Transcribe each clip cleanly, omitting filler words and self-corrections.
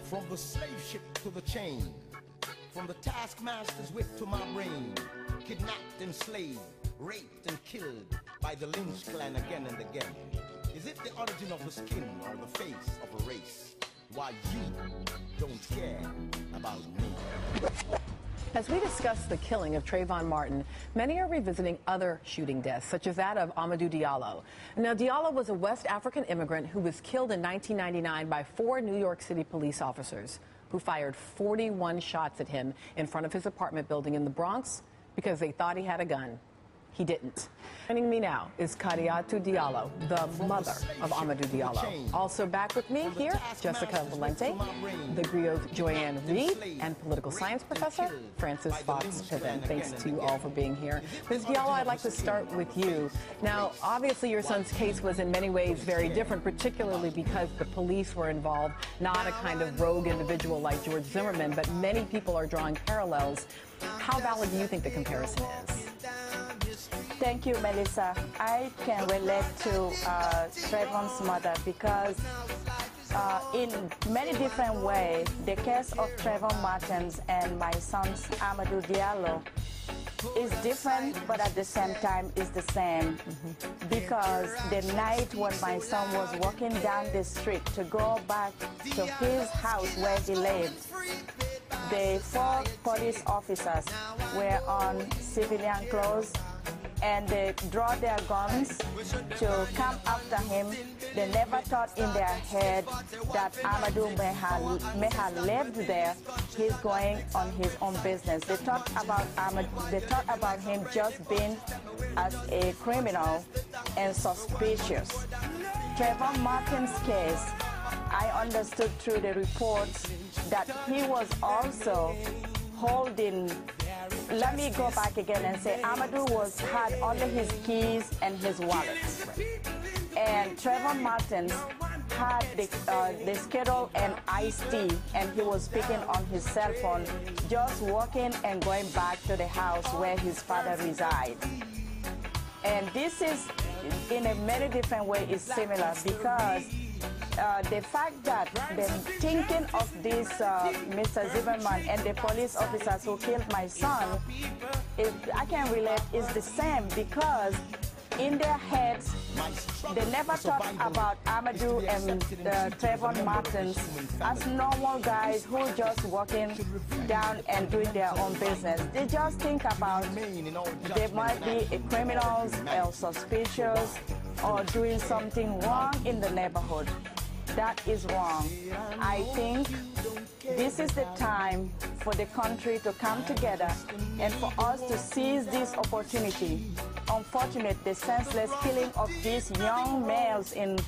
From the slave ship to the chain, from the taskmaster's whip to my brain, kidnapped, enslaved, raped and killed by the lynch clan again and again. Is it the origin of the skin or the face of a race? Why you don't care about me? As we discuss the killing of Trayvon Martin, many are revisiting other shooting deaths, such as that of Amadou Diallo. Now, Diallo was a West African immigrant who was killed in 1999 by 4 New York City police officers who fired 41 shots at him in front of his apartment building in the Bronx because they thought he had a gun. He didn't. Joining me now is Kadiatou Diallo, the mother of Amadou Diallo. Also back with me here, Jessica Valente, the griot Joanne Reed, and political science professor Francis Fox Piven. Thanks to you all for being here. Ms. Diallo, I'd like to start with you. Now, obviously your son's case was in many ways very different, particularly because the police were involved, not a kind of rogue individual like George Zimmerman, but many people are drawing parallels. How valid do you think the comparison is? Thank you, Melissa. I can relate to Trayvon's mother because in many different ways, the case of Trayvon Martin and my son's Amadou Diallo is different, but at the same time is the same. Because the night when my son was walking down the street to go back to his house where he lived, the 4 police officers were on civilian clothes and they draw their guns to come after him. They never thought in their head that Amadou may have lived there. He's going on his own business. They thought about him just being as a criminal and suspicious. Trayvon Martin's case, I understood through the reports that he was also holding. Let me go back again and say Amadou had only his keys and his wallet. And Trayvon Martin had the schedule and iced tea, and he was speaking on his cell phone, just walking and going back to the house where his father resides. And this is, in a many different ways, is similar because the fact that the thinking of this Mr. Zimmerman and the police officers who killed my son, I can relate, is the same because in their heads, they never thought about Amadou and Trayvon Martin as normal guys who just walking down and doing their own business. They just think about they might be criminals or suspicious or doing something wrong in the neighborhood. That is wrong. I think this is the time for the country to come together and for us to seize this opportunity. Unfortunately, the senseless killing of these young males in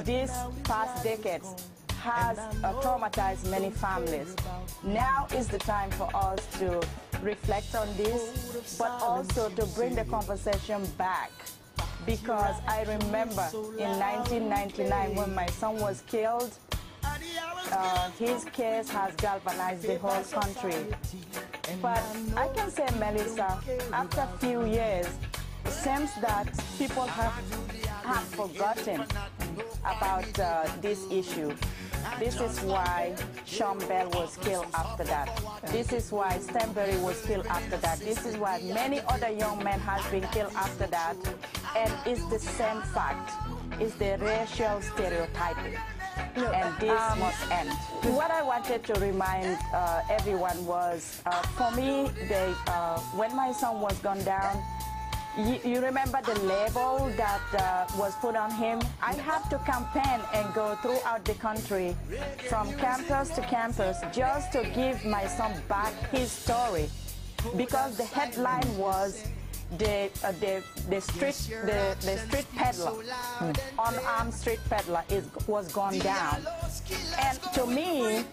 these past decades has traumatized many families. Now is the time for us to reflect on this, but also to bring the conversation back. Because I remember in 1999 when my son was killed, his case has galvanized the whole country. But I can say, Melissa, after a few years, it seems that people have forgotten about this issue. This is why Sean Bell was killed after that. This is why Stanbury was killed after that. This is why many other young men have been killed after that. And it's the same fact. It's the racial stereotyping. And this must end. What I wanted to remind everyone was, for me, when my son was gunned down, you remember the label that was put on him? I had to campaign and go throughout the country from campus to campus just to give my son back his story, because the headline was the street peddler, unarmed street peddler was gone down. And to me,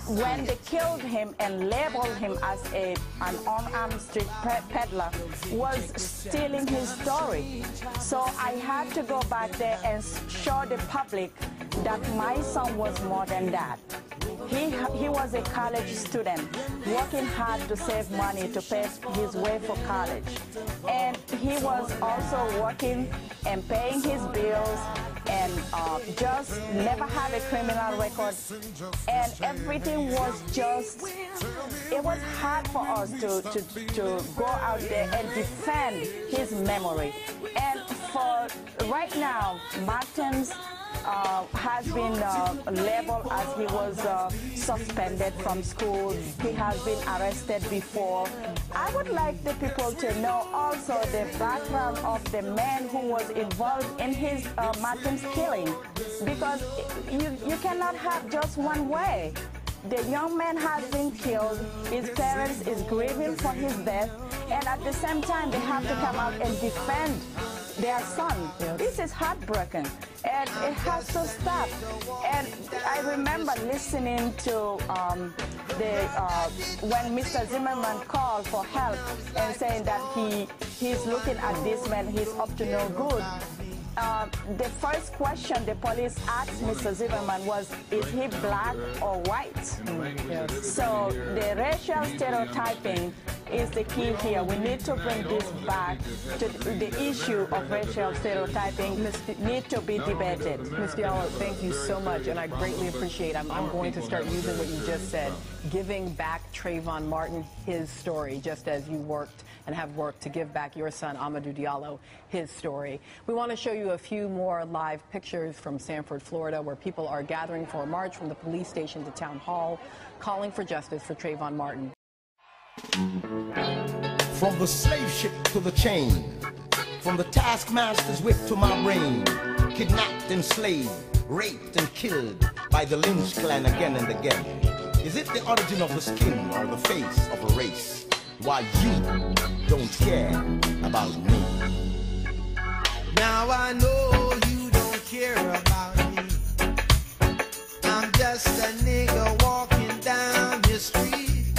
when they killed him and labeled him as an unarmed street peddler, was stealing his story. So I had to go back there and show the public that my son was more than that. He was a college student working hard to save money to pay his way for college. And he was also working and paying his bills and just never had a criminal record, and everything was just, it was hard for us to go out there and defend his memory. And for right now, Martin's has been labeled as he was suspended from school. He has been arrested before. I would like the people to know also the background of the man who was involved in his Martin's killing, because you cannot have just one way. The young man has been killed, his parents is grieving for his death, and at the same time they have to come out and defend their son. Yes. This is heartbreaking, and it has to stop. And I remember listening to when Mr. Zimmerman called for help and saying that he's looking at this man, he's up to no good. The first question the police asked Mr. Zimmerman was, is he black or white? Yes. So the racial stereotyping is the key here. We need to bring this back to the issue of racial stereotyping. Need to be debated. Ms. Diallo, thank you so much, and I greatly appreciate. I'm going to start using what you just said, giving back Trayvon Martin his story, just as you worked and have worked to give back your son Amadou Diallo his story. We want to show you a few more live pictures from Sanford, Florida, where people are gathering for a march from the police station to town hall, calling for justice for Trayvon Martin. From the slave ship to the chain, from the taskmaster's whip to my brain, kidnapped, enslaved, raped and killed by the lynch clan again and again. Is it the origin of the skin or the face of a race? Why you don't care about me? Now I know you don't care about me. I'm just a nigga walking down the street.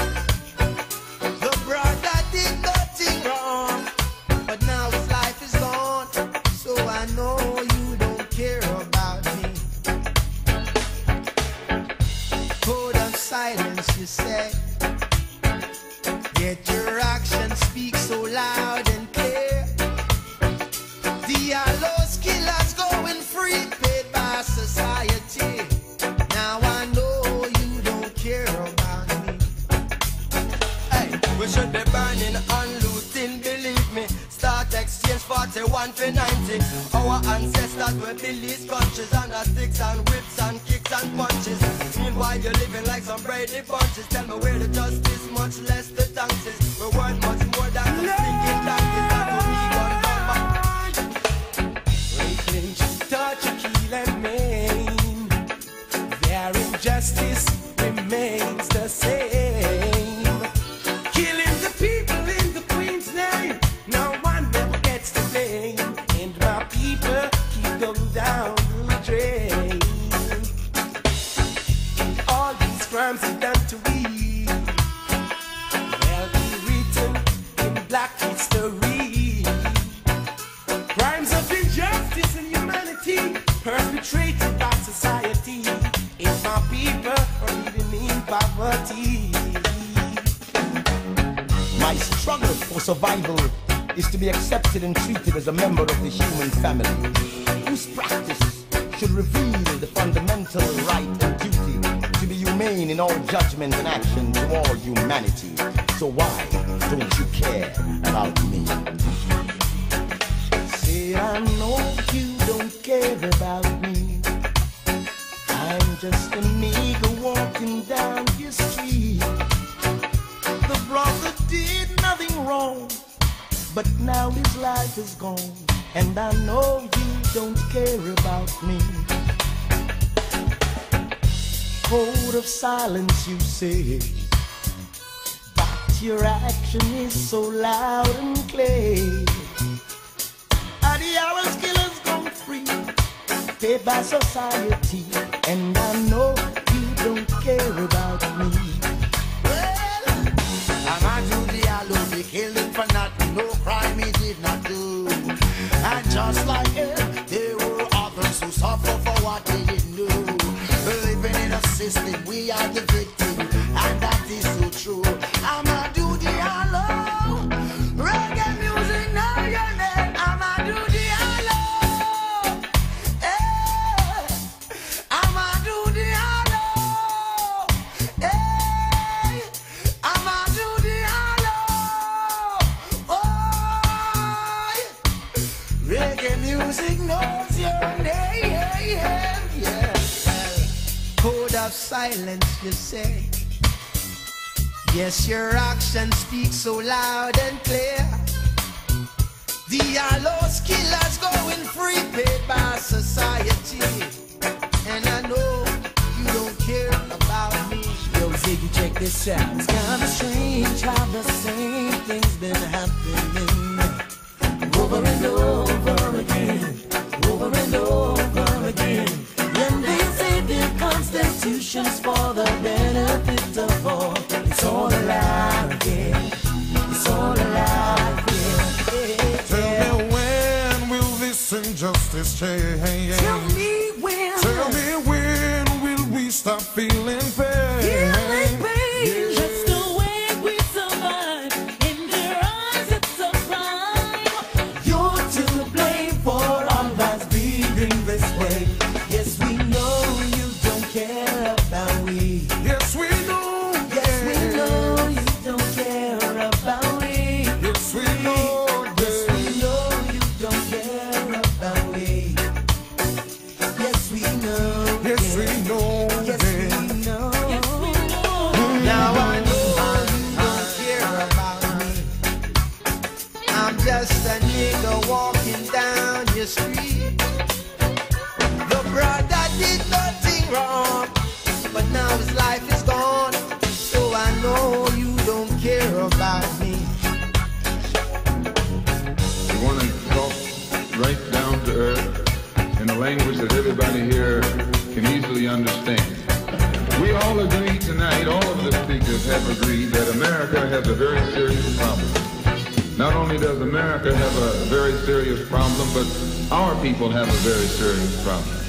The brother did nothing wrong, but now his life is gone. So I know you don't care about me. Code of silence, you say. Yet your actions speak so loud and clear. Diallo's killers going free, paid by society. Now I know you don't care about me. Hey, we should be burning and looting, believe me. Start exchange 41 for 90. Our ancestors were built these countries under sticks and whips and kicks and punches. Meanwhile you're living like some Brady bunches. Tell me where the justice, much less the taxes. We're worth much more than the stinking donkeys that don't need gun down. Raping, touch, kill and maim. Their injustice remains the same. Killing the people in the Queen's name. No one ever gets the blame. And my people keep going down the drain. All these crimes are done to we. They'll be written in black history. Crimes of injustice and humanity perpetrated by society. If my people are living in poverty. My struggle for survival is to be accepted and treated as a member of the human family, whose practice should reveal the fundamental right and duty to be humane in all judgment and action to all humanity. So why don't you care about me? Say I know you don't care about me. I'm just a nigga walking down your street. The brother did nothing wrong, but now his life is gone, and I know you don't care about me. Code of silence, you say, but your action is so loud and clear. Diallo's killers gone free, paid by society, and I know you don't care about me. Amadou Diallo, they killed him for nothing, no crime he did not do. And just like him, there were others who suffer for what they didn't do. Living in a system, we are the victim, and that is so true. Amadou Diallo, reggae music, now your name. Amadou Diallo, hey. music knows your name, yeah. Code of silence, you say. Yes, your actions speak so loud and clear. Diallo's killers going free, paid by society. And I know you don't care about me. Yo, Ziggy, check this out. It's kinda strange how the same thing's been happening over and over again, over and over again. And they say the Constitution's for the benefit of all. It's all a lie again. It's all a lie again. Tell me when will this injustice change? Tell me when. Tell me when will we stop feeling pain? Feeling pain. Yeah. That's the way we survive. In their eyes, it's a crime. You're to blame for our lives being this way. Yes, we know you don't care about we. Yes, we know. Yes, we know you don't care about we. Yes, we know. Yes, we know you don't care about we. Yes, we know. Yes, we know. Yes, we know. Yes, we know. Now I know you don't care about me. I'm just a nigga walking down your street. Your brother did nothing wrong, but now his life is gone. So I know you don't care about me. We want to talk right down to earth in a language that everybody here can easily understand. We all agree tonight, all of the speakers have agreed that America has a very serious problem. Not only does America have a very serious problem, but our people have a very serious problem.